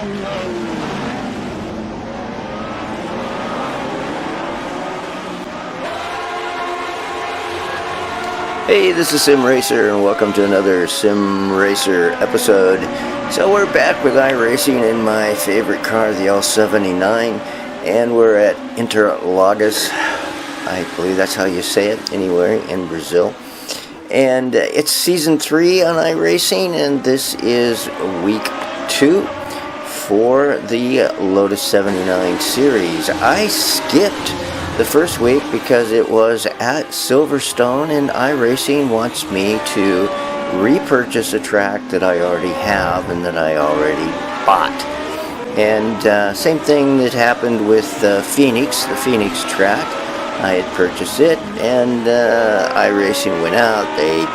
Hey, this is Sim Racer, and welcome to another Sim Racer episode. So we're back with iRacing in my favorite car, the L79, and we're at Interlagos. I believe that's how you say it, anywhere in Brazil. And it's season 3 on iRacing, and this is week 2 for the Lotus 79 series. I skipped the first week because it was at Silverstone, and iRacing wants me to repurchase a track that I already have and that I already bought. And same thing that happened with Phoenix, the Phoenix track. I had purchased it, and iRacing went out, they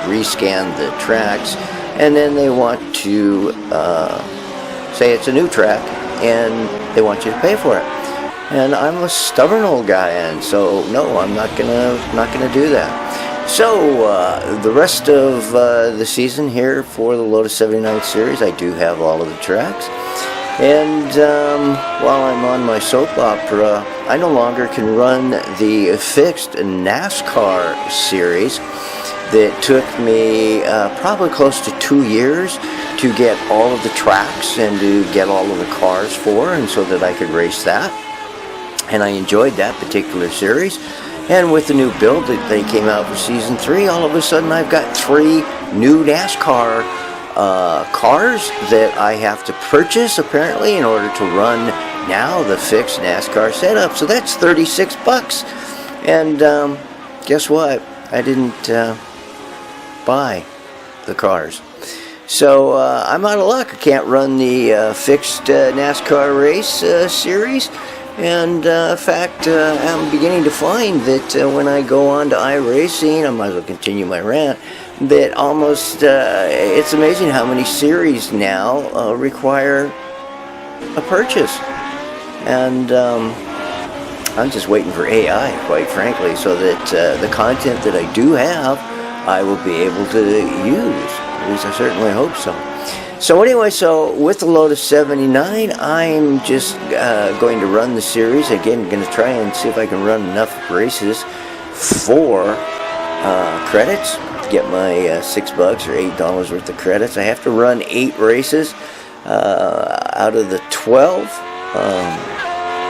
rescanned the tracks, and then they want to say it's a new track, and they want you to pay for it. And I'm a stubborn old guy, and so no, I'm not gonna do that. So the rest of the season here for the Lotus 79 series, I do have all of the tracks. And while I'm on my soap opera, I no longer can run the fixed NASCAR series that took me probably close to 2 years to get all of the tracks and to get all of the cars for, and so that I could race that. And I enjoyed that particular series. And with the new build that they came out for season 3, all of a sudden I've got 3 new NASCAR cars that I have to purchase apparently in order to run now the fixed NASCAR setup. So that's $36. And guess what? I didn't buy the cars. So I'm out of luck. I can't run the fixed NASCAR race series. And in fact, I'm beginning to find that when I go on to iRacing, I might as well continue my rant, that almost, it's amazing how many series now require a purchase. And I'm just waiting for AI, quite frankly, so that the content that I do have, I will be able to use. At least I certainly hope so. So anyway, so with the Lotus 79, I'm just going to run the series. Again, I'm going to try and see if I can run enough races for credits, to get my $6 or $8 worth of credits. I have to run 8 races out of the 12.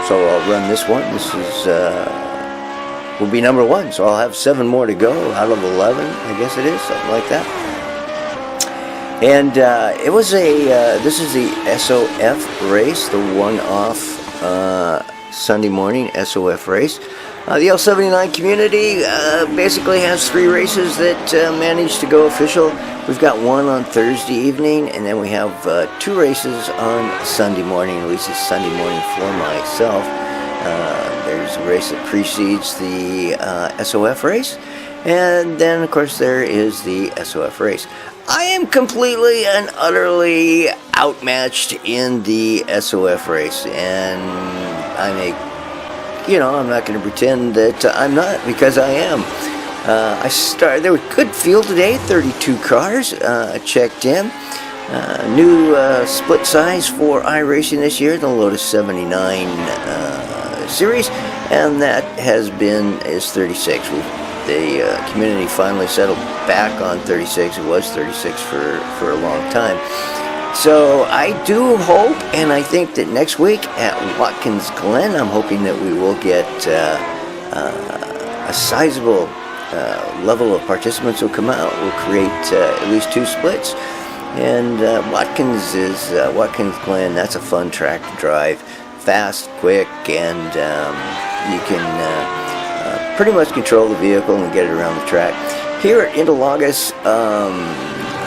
So I'll run this one. This is will be number 1. So I'll have 7 more to go out of 11, I guess it is, something like that. And it was this is the SOF race, the one-off Sunday morning SOF race. The L79 community basically has 3 races that managed to go official. We've got 1 on Thursday evening, and then we have 2 races on Sunday morning. At least it's Sunday morning for myself. There's a race that precedes the SOF race, and then of course there is the SOF race. I am completely and utterly outmatched in the SOF race, and I'm not going to pretend that I'm not, because I am. There was a good field today, 32 cars checked in. New split size for iRacing this year, the Lotus 79 series, and that is 36. The community finally settled back on 36. It was 36 for a long time. So I do hope, and I think that next week at Watkins Glen, I'm hoping that we will get a sizable level of participants will come out. We'll create at least 2 splits. And Watkins Glen, that's a fun track to drive. Fast, quick, and you can pretty much control the vehicle and get it around the track. Here at Interlagos,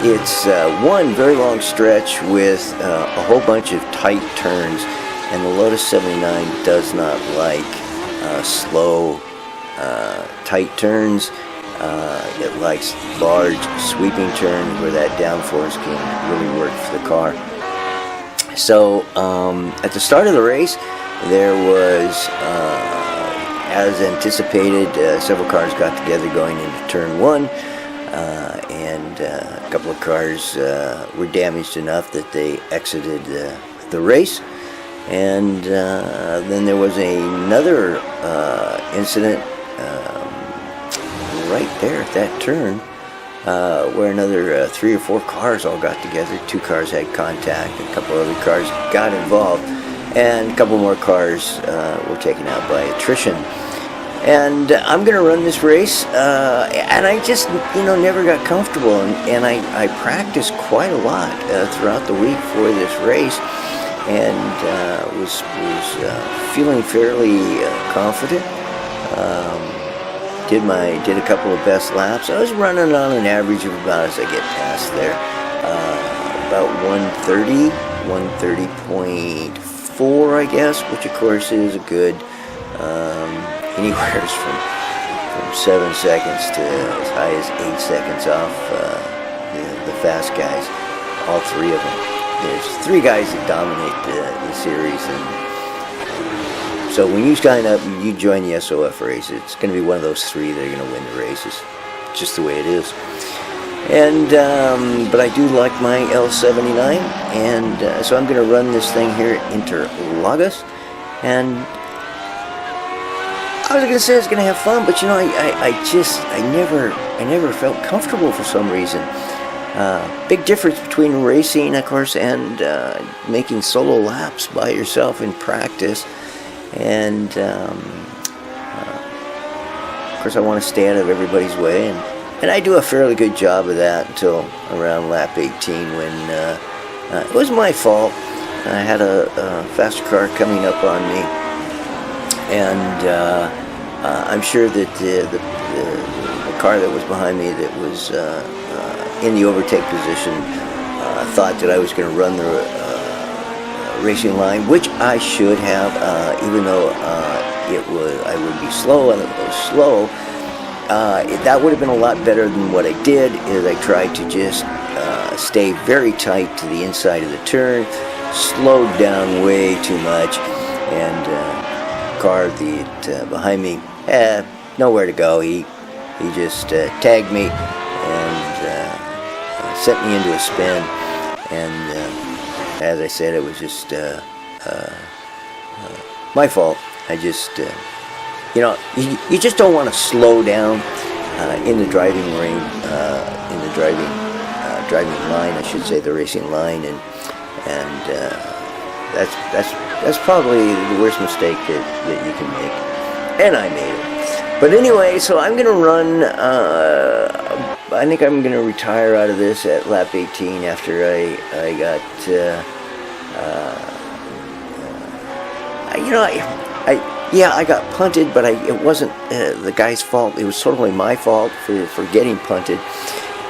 it's one very long stretch with a whole bunch of tight turns, and the Lotus 79 does not like slow, tight turns. It likes large, sweeping turns where that downforce can really work for the car. So at the start of the race, there was, as anticipated, several cars got together going into turn 1, and a couple of cars were damaged enough that they exited the race. And then there was another incident right there at that turn where another 3 or 4 cars all got together. 2 cars had contact, and a couple other cars got involved, and a couple more cars were taken out by attrition. And I'm going to run this race, and I just, never got comfortable, and I practiced quite a lot throughout the week for this race, and was feeling fairly confident. Did a couple of best laps. I was running on an average of about, as I get past there, about 130, 130.4, I guess, which of course is a good, anywhere from 7 seconds to as high as 8 seconds off the fast guys, all 3 of them. There's 3 guys that dominate the series, and so when you sign up, you join the SOF race, it's going to be one of those 3 that are going to win the races. Just the way it is. And but I do like my L79, and so I'm going to run this thing here at Interlagos. And I was going to say I was going to have fun, but I never felt comfortable for some reason. Big difference between racing, of course, and making solo laps by yourself in practice. And of course I want to stay out of everybody's way, and I do a fairly good job of that until around lap 18 when it was my fault. I had a faster car coming up on me, and I'm sure that the car that was behind me that was in the overtake position thought that I was going to run the racing line, which I should have, even though I would be slow and it was slow. That would have been a lot better than what I did. Is I tried to just stay very tight to the inside of the turn, slowed down way too much, and car behind me had nowhere to go. He just tagged me and sent me into a spin, and as I said, it was just my fault. I just, you just don't want to slow down in the driving ring, in the driving line, I should say, the racing line, and that's probably the worst mistake that you can make, and I made it. But anyway, so I'm going to run. I think I'm going to retire out of this at lap 18 after I got. I got punted, but it wasn't the guy's fault. It was totally my fault for getting punted.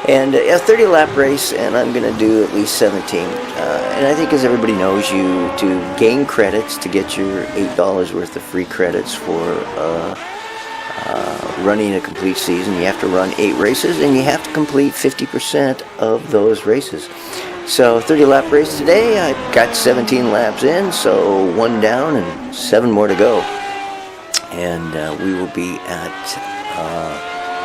And a 30 lap race, and I'm going to do at least 17. And I think, as everybody knows, you to gain credits to get your $8 worth of free credits for running a complete season, you have to run 8 races, and you have to complete 50% of those races. So 30 lap race today, I got 17 laps in, so 1 down and 7 more to go. And we will be at,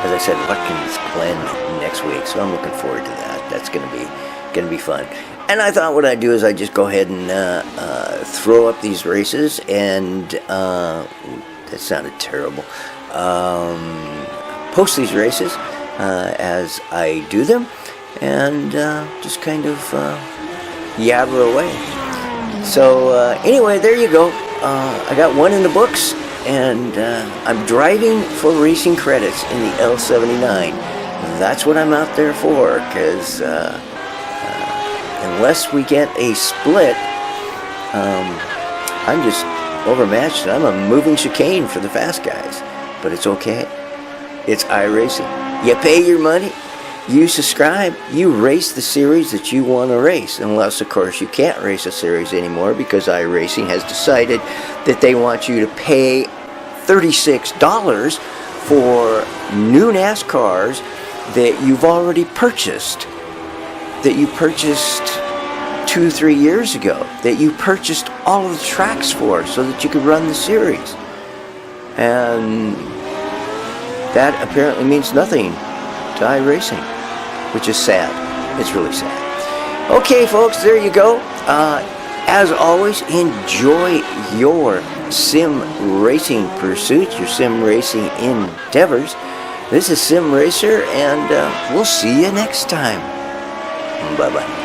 as I said, Watkins Glen next week, so I'm looking forward to that. That's going to be fun. And I thought what I'd do is I'd just go ahead and throw up these races, and that sounded terrible. Post these races as I do them, and just kind of yabber away. So anyway, there you go. I got 1 in the books, and I'm driving for racing credits in the L79. That's what I'm out there for, because unless we get a split, I'm just overmatched, and I'm a moving chicane for the fast guys. But it's okay. It's iRacing. You pay your money, you subscribe, you race the series that you want to race. Unless, of course, you can't race a series anymore because iRacing has decided that they want you to pay $36 for new NASCARs that you've already purchased. That you purchased 2-3 years ago. That you purchased all of the tracks for so that you could run the series. And that apparently means nothing to iRacing, which is sad. It's really sad. Okay, folks, there you go. as always, enjoy your sim racing pursuits, your sim racing endeavors. This is Sim Racer, and we'll see you next time. Bye-bye.